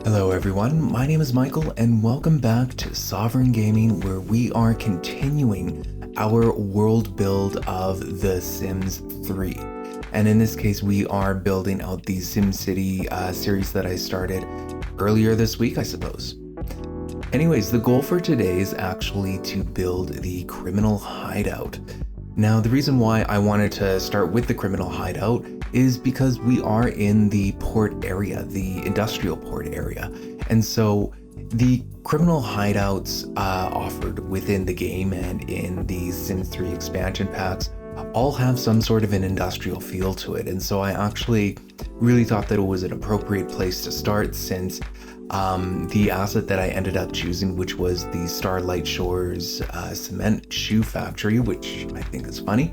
Hello everyone, my name is Michael and welcome back to Sovereign Gaming, where we are continuing our world build of The Sims 3. And in this case we are building out the SimCity series that I started earlier this week, I suppose. Anyways, the goal for today is actually to build the criminal hideout. Now, the reason why I wanted to start with the criminal hideout is because we are in the port area, the industrial port area. And so the criminal hideouts offered within the game and in the Sims 3 expansion packs all have some sort of an industrial feel to it. And so I actually really thought that it was an appropriate place to start, since the asset that I ended up choosing, which was the Starlight Shores cement shoe factory, which I think is funny.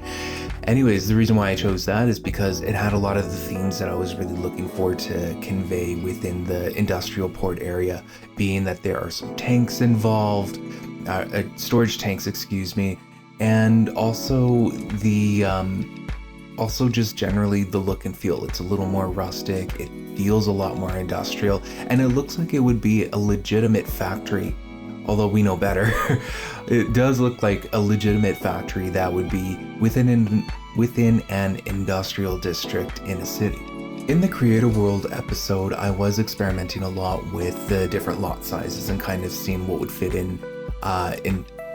Anyways, the reason why I chose that is because it had a lot of the themes that I was really looking for to convey within the industrial port area, being that there are some tanks involved, storage tanks, excuse me, and also the also just generally the look and feel. It's a little more rustic, it feels a lot more industrial, and it looks like it would be a legitimate factory, although we know better. It does look like a legitimate factory that would be within an industrial district in a city. In the Create a World episode, I was experimenting a lot with the different lot sizes and kind of seeing what would fit in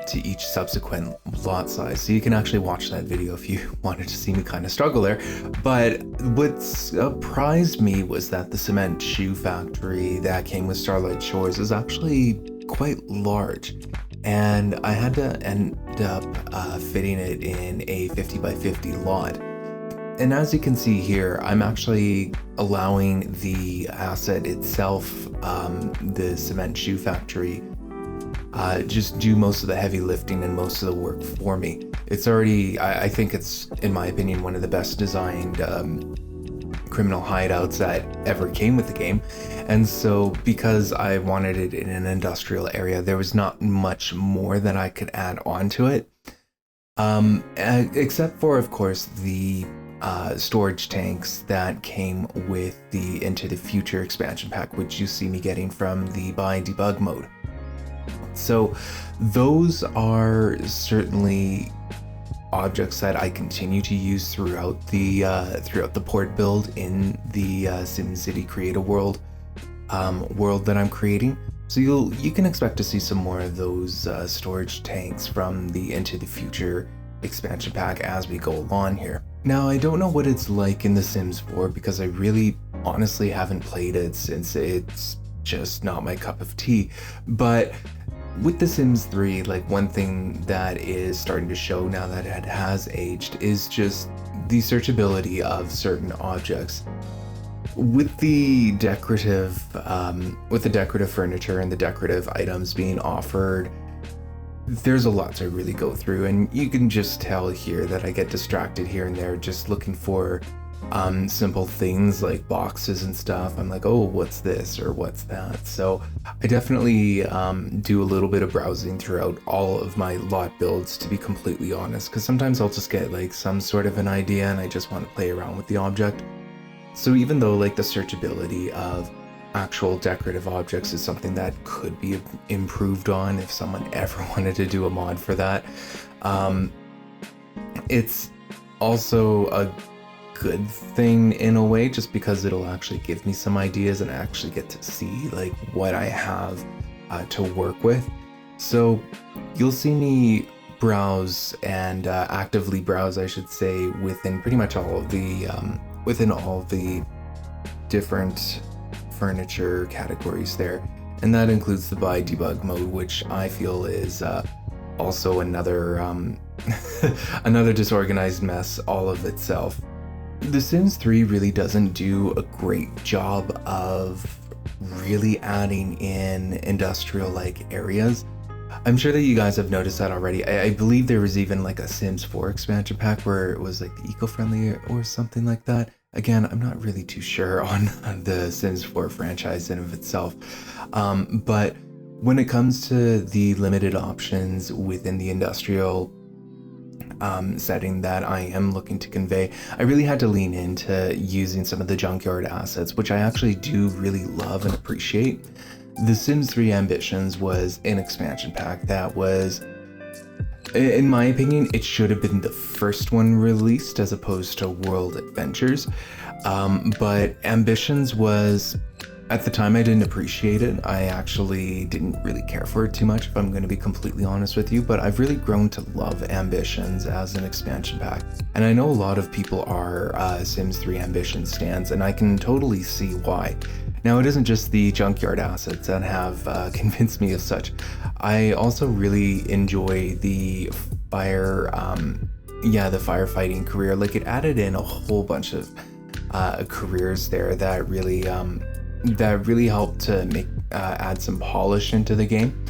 to each subsequent lot size. So you can actually watch that video if you wanted to see me kind of struggle there. But what surprised me was that the cement shoe factory that came with Starlight Shores is actually quite large. And I had to end up fitting it in a 50 by 50 lot. And as you can see here, I'm actually allowing the asset itself, the cement shoe factory, just do most of the heavy lifting and most of the work for me. It's already, I think it's, in my opinion, one of the best designed criminal hideouts that ever came with the game. And so because I wanted it in an industrial area, there was not much more that I could add on to it. Except for, of course, the storage tanks that came with the Into the Future expansion pack, which you see me getting from the buy debug mode. So those are certainly objects that I continue to use throughout the port build in the SimCity Create a World world that I'm creating. So you can expect to see some more of those storage tanks from the Into the Future expansion pack as we go along here. Now, I don't know what it's like in The Sims 4 because I really honestly haven't played it, since it's just not my cup of tea. But with The Sims 3, like, one thing that is starting to show now that it has aged is just the searchability of certain objects. With the decorative furniture and the decorative items being offered, there's a lot to really go through, and you can just tell here that I get distracted here and there just looking for simple things like boxes and stuff. I'm like, oh, what's this or what's that? So I definitely do a little bit of browsing throughout all of my lot builds, to be completely honest, because sometimes I'll just get like some sort of an idea and I just want to play around with the object. So even though like the searchability of actual decorative objects is something that could be improved on if someone ever wanted to do a mod for that, it's also a good thing in a way, just because it'll actually give me some ideas and I actually get to see like what I have to work with. So you'll see me browse and actively browse, I should say, within pretty much all of the different furniture categories there, and that includes the buy debug mode, which I feel is also another another disorganized mess all of itself. The Sims 3 really doesn't do a great job of really adding in industrial-like areas. I'm sure that you guys have noticed that already. I believe there was even like a Sims 4 expansion pack where it was like the eco-friendly or something like that. Again, I'm not really too sure on the Sims 4 franchise in of itself. But when it comes to the limited options within the industrial setting that I am looking to convey, I really had to lean into using some of the junkyard assets, which I actually do really love and appreciate. The Sims 3 Ambitions was an expansion pack that was, in my opinion, it should have been the first one released as opposed to World Adventures. But Ambitions was, at the time, I didn't appreciate it. I actually didn't really care for it too much, if I'm going to be completely honest with you, but I've really grown to love Ambitions as an expansion pack. And I know a lot of people are Sims 3 Ambitions stans, and I can totally see why. Now, it isn't just the junkyard assets that have convinced me of such. I also really enjoy the firefighting career. Like, it added in a whole bunch of careers there that really helped to make add some polish into the game.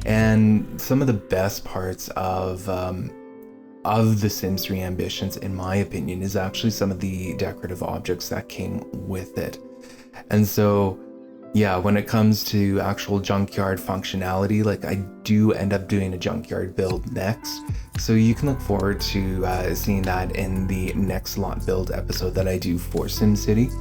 And some of the best parts of the Sims 3 Ambitions, in my opinion, is actually some of the decorative objects that came with it. And so, yeah, when it comes to actual junkyard functionality, like, I do end up doing a junkyard build next. So you can look forward to seeing that in the next lot build episode that I do for SimCity.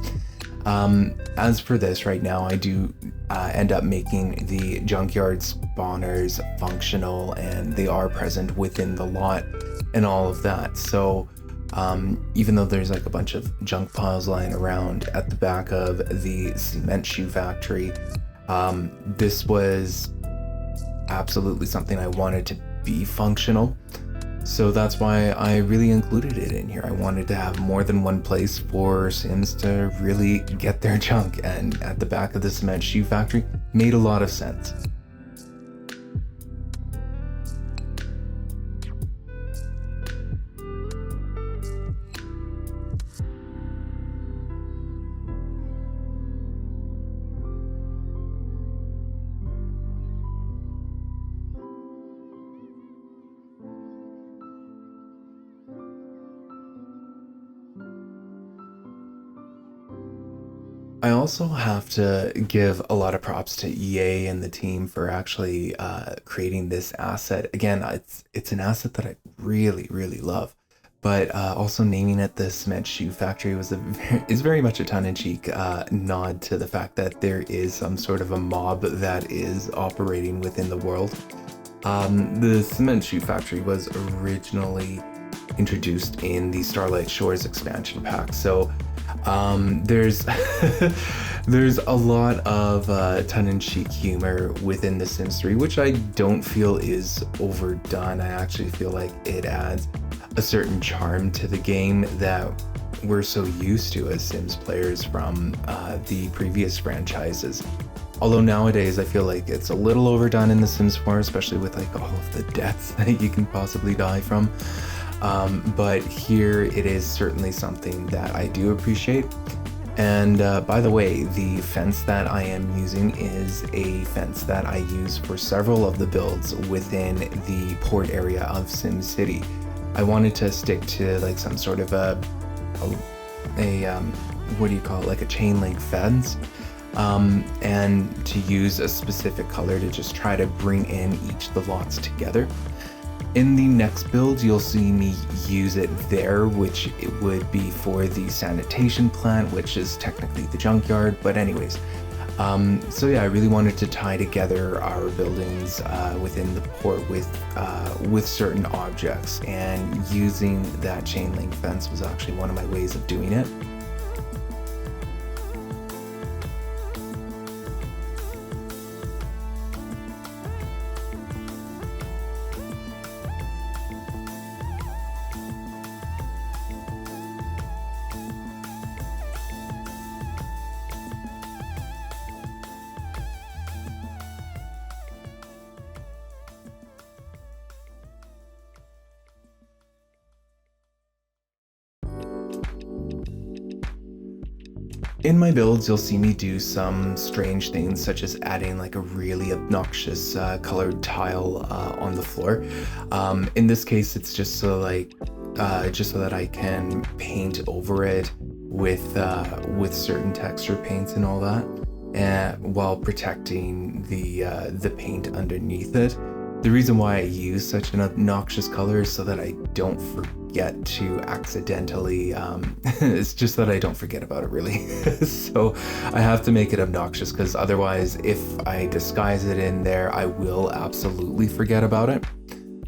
As for this right now, I do end up making the junkyard spawners functional, and they are present within the lot and all of that. So even though there's like a bunch of junk piles lying around at the back of the C-Ment shoe factory, this was absolutely something I wanted to be functional. So that's why I really included it in here. I wanted to have more than one place for Sims to really get their junk, and at the back of the C-Ment shoe factory made a lot of sense. I also have to give a lot of props to EA and the team for actually creating this asset. Again, it's an asset that I really, really love, but also naming it the C-Ment Shoe Factory was is very much a tongue-in-cheek nod to the fact that there is some sort of a mob that is operating within the world. The C-Ment Shoe Factory was originally introduced in the Starlight Shores expansion pack, so there's there's a lot of tongue-in-cheek humor within The Sims 3, which I don't feel is overdone. I actually feel like it adds a certain charm to the game that we're so used to as Sims players from the previous franchises. Although nowadays I feel like it's a little overdone in The Sims 4, especially with like all of the deaths that you can possibly die from. But here it is certainly something that I do appreciate. And by the way, the fence that I am using is a fence that I use for several of the builds within the port area of SimCity. I wanted to stick to like some sort of a what do you call it, like a chain link fence, and to use a specific color to just try to bring in each of the lots together. In the next build, you'll see me use it there, which it would be for the sanitation plant, which is technically the junkyard, but anyways. So yeah, I really wanted to tie together our buildings within the port with certain objects, and using that chain link fence was actually one of my ways of doing it. In my builds, you'll see me do some strange things, such as adding like a really obnoxious colored tile on the floor. In this case, it's just so that I can paint over it with certain texture paints and all that, and while protecting the paint underneath it. The reason why I use such an obnoxious color is so that I don't forget to accidentally, it's just that I don't forget about it really. So I have to make it obnoxious, because otherwise if I disguise it in there, I will absolutely forget about it.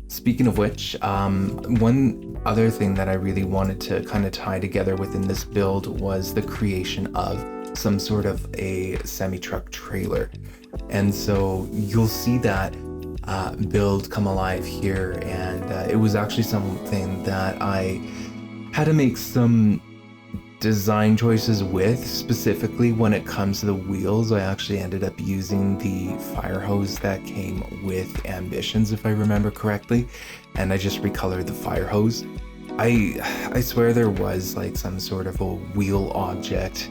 Speaking of which, one other thing that I really wanted to kind of tie together within this build was the creation of some sort of a semi-truck trailer. And so you'll see that build come alive here, and it was actually something that I had to make some design choices with. Specifically when it comes to the wheels, I actually ended up using the fire hose that came with Ambitions, if I remember correctly, and I just recolored the fire hose. I swear there was like some sort of a wheel object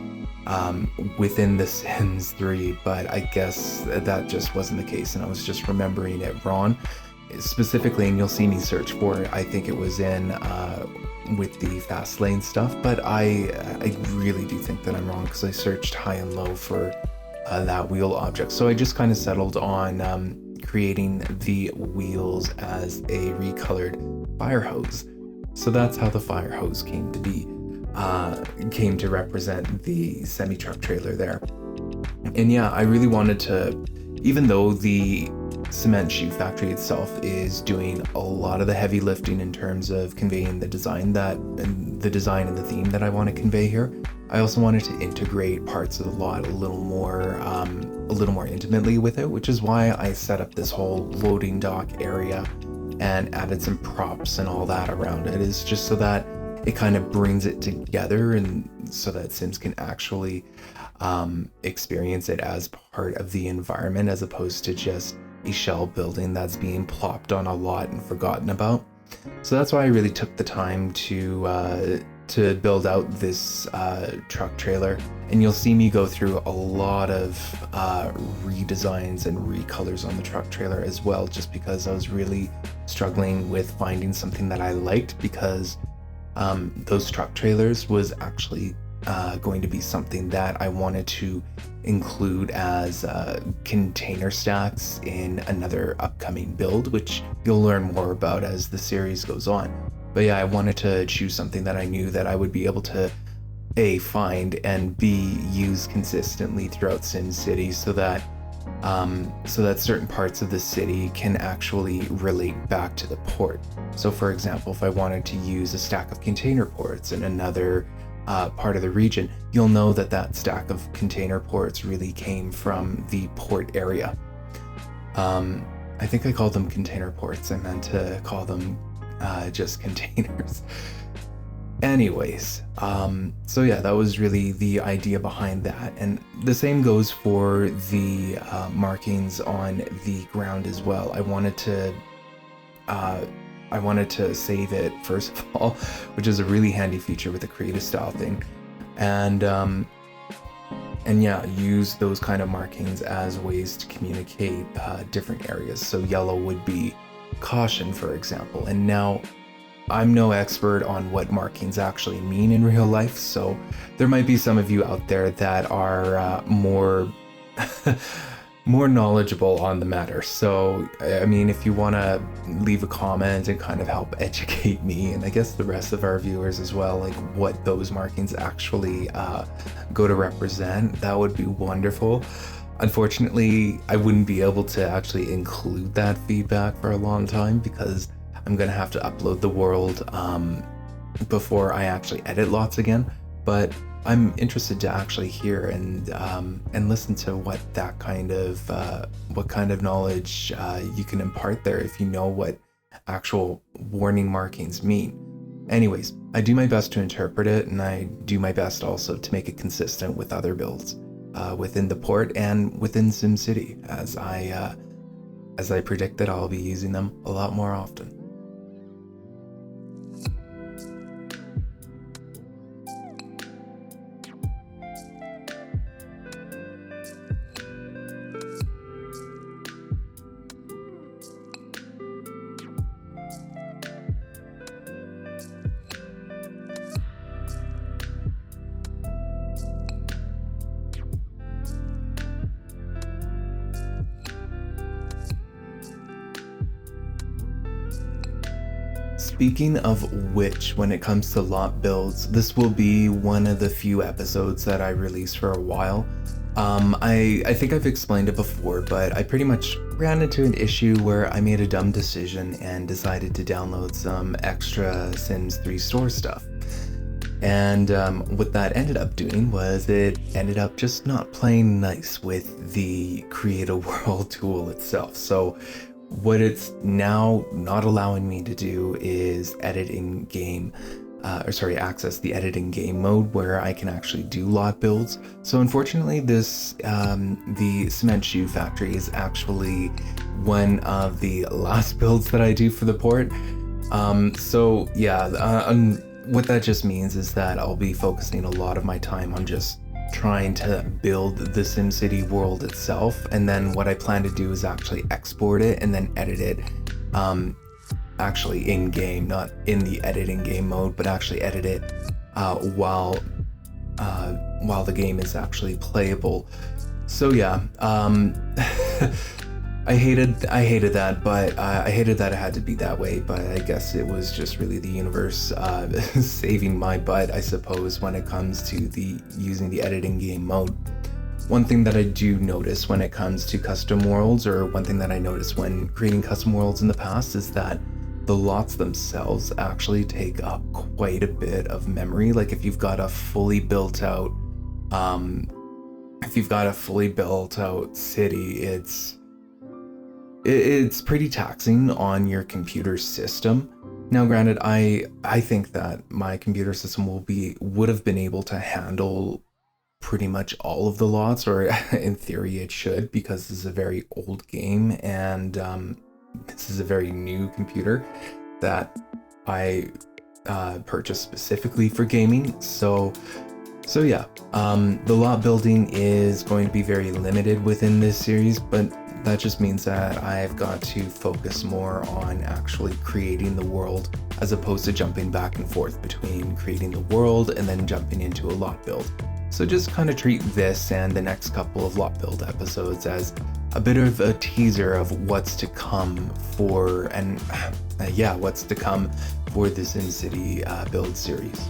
within The Sims 3, but I guess that just wasn't the case, and I was just remembering it wrong. Specifically, and you'll see me search for it, I think it was in with the fast lane stuff, but I really do think that I'm wrong, because I searched high and low for that wheel object. So I just kind of settled on creating the wheels as a recolored fire hose. So that's how the fire hose came to be. Came to represent the semi-truck trailer there. And yeah, I really wanted to, even though the cement shoe factory itself is doing a lot of the heavy lifting in terms of conveying the design and the theme that I want to convey here, I also wanted to integrate parts of the lot a little more intimately with it, which is why I set up this whole loading dock area and added some props and all that around it. Is just so that it kind of brings it together, and so that Sims can actually experience it as part of the environment, as opposed to just a shell building that's being plopped on a lot and forgotten about. So that's why I really took the time to build out this truck trailer, and you'll see me go through a lot of redesigns and recolors on the truck trailer as well, just because I was really struggling with finding something that I liked, because those truck trailers was actually going to be something that I wanted to include as container stacks in another upcoming build, which you'll learn more about as the series goes on. But yeah, I wanted to choose something that I knew that I would be able to A, find, and B, use consistently throughout Sim City, so that certain parts of the city can actually relate back to the port. So for example, if I wanted to use a stack of container ports in another part of the region, you'll know that that stack of container ports really came from the port area. I think I called them container ports. I meant to call them just containers. Anyways, so yeah, that was really the idea behind that. And the same goes for the markings on the ground as well. I wanted to save it first of all, which is a really handy feature with the creative style thing. And yeah, use those kind of markings as ways to communicate different areas. So yellow would be caution, for example. And now I'm no expert on what markings actually mean in real life, so there might be some of you out there that are more more knowledgeable on the matter. So I mean, if you want to leave a comment and kind of help educate me, and I guess the rest of our viewers as well, like what those markings actually go to represent, that would be wonderful. Unfortunately, I wouldn't be able to actually include that feedback for a long time, because I'm gonna have to upload the world before I actually edit lots again. But I'm interested to actually hear and listen to what kind of knowledge you can impart there, if you know what actual warning markings mean. Anyways, I do my best to interpret it, and I do my best also to make it consistent with other builds within the port and within SimCity, as I predict that I'll be using them a lot more often. speaking of which, when it comes to lot builds, this will be one of the few episodes that I release for a while. I think I've explained it before, but I pretty much ran into an issue where I made a dumb decision and decided to download some extra Sims 3 store stuff. And what that ended up doing was it ended up just not playing nice with the Create a World tool itself. So what it's now not allowing me to do is edit in game, access the edit in game mode where I can actually do lot builds. So unfortunately, this the cement shoe factory is actually one of the last builds that I do for the port. What that just means is that I'll be focusing a lot of my time on just trying to build the SimCity world itself, and then what I plan to do is actually export it and then edit it actually in game, not in the editing game mode, but actually edit it while the game is actually playable. So yeah, I hated that, but I hated that it had to be that way, but I guess it was just really the universe saving my butt, I suppose, when it comes to using the editing game mode. One thing that I do notice when it comes to custom worlds, or one thing that I noticed when creating custom worlds in the past, is that the lots themselves actually take up quite a bit of memory. Like if you've got a fully built out city, it's pretty taxing on your computer system. Now granted, I think that my computer system would have been able to handle pretty much all of the lots, or in theory it should, because this is a very old game, and this is a very new computer that I purchased specifically for gaming. So yeah, the lot building is going to be very limited within this series, but that just means that I've got to focus more on actually creating the world, as opposed to jumping back and forth between creating the world and then jumping into a lot build. So just kind of treat this and the next couple of lot build episodes as a bit of a teaser of what's to come for, what's to come for the SimCity build series.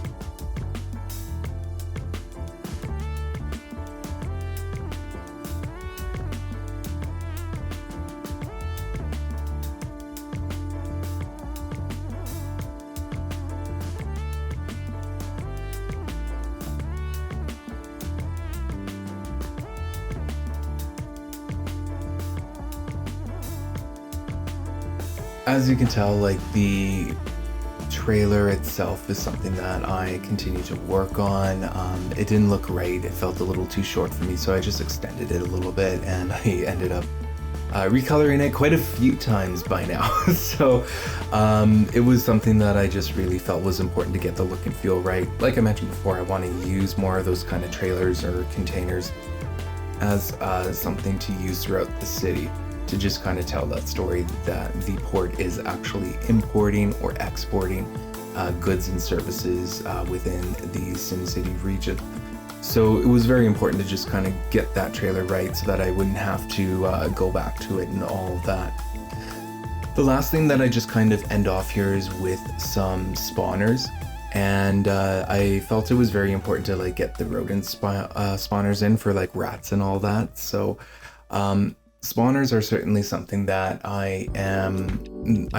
As you can tell, like, the trailer itself is something that I continue to work on. It didn't look right. It felt a little too short for me, so I just extended it a little bit, and I ended up recoloring it quite a few times by now. So it was something that I just really felt was important to get the look and feel right. Like I mentioned before, I want to use more of those kind of trailers or containers as something to use throughout the city, to just kind of tell that story that the port is actually importing or exporting goods and services within the SimCity region. So it was very important to just kind of get that trailer right so that I wouldn't have to go back to it and all of that. The last thing that I just kind of end off here is with some spawners. And I felt it was very important to like get the rodent spawners in for like rats and all that. So spawners are certainly something that I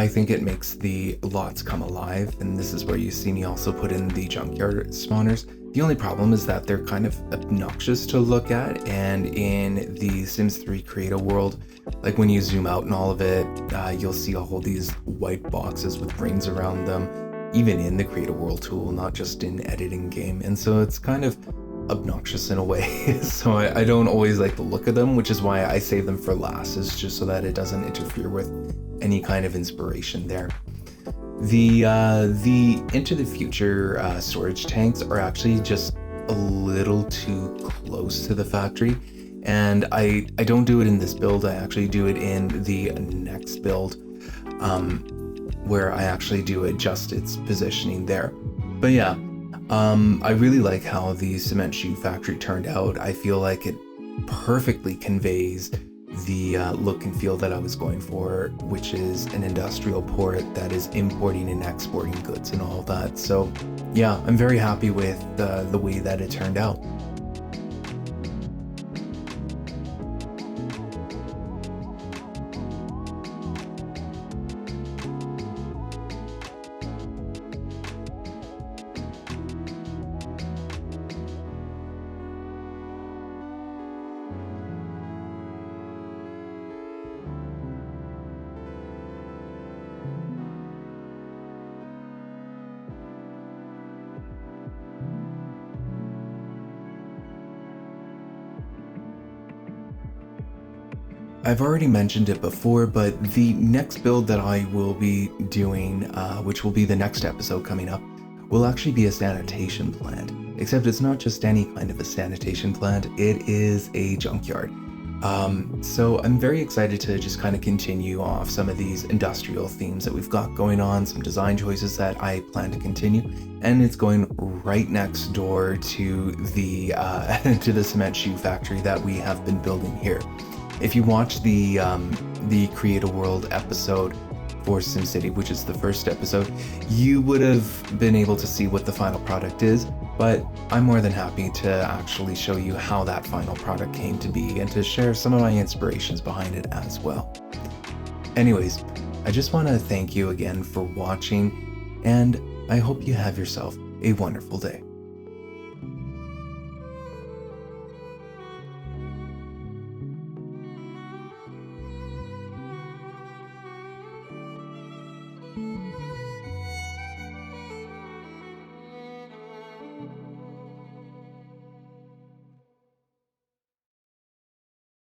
think it makes the lots come alive, and this is where you see me also put in the junkyard spawners. The only problem is that they're kind of obnoxious to look at, and in the Sims 3 Create a World, like when you zoom out and all of it, you'll see all these white boxes with rings around them, even in the Create a World tool, not just in editing game, and so it's kind of obnoxious in a way. So I don't always like the look of them, which is why I save them for last, is just so that it doesn't interfere with any kind of inspiration there. The into the future storage tanks are actually just a little too close to the factory, and I don't do it in this build. I actually do it in the next build, where I actually do adjust its positioning there. But yeah, I really like how the cement shoe factory turned out. I feel like it perfectly conveys the look and feel that I was going for, which is an industrial port that is importing and exporting goods and all that. So yeah, I'm very happy with the way that it turned out. I've already mentioned it before, but the next build that I will be doing, which will be the next episode coming up, will actually be a sanitation plant. Except it's not just any kind of a sanitation plant, it is a junkyard. So I'm very excited to just kind of continue off some of these industrial themes that we've got going on, some design choices that I plan to continue, and it's going right next door to the to the cement shoe factory that we have been building here. If you watch the Create a World episode for SimCity, which is the first episode, you would have been able to see what the final product is, but I'm more than happy to actually show you how that final product came to be and to share some of my inspirations behind it as well. Anyways, I just want to thank you again for watching, and I hope you have yourself a wonderful day.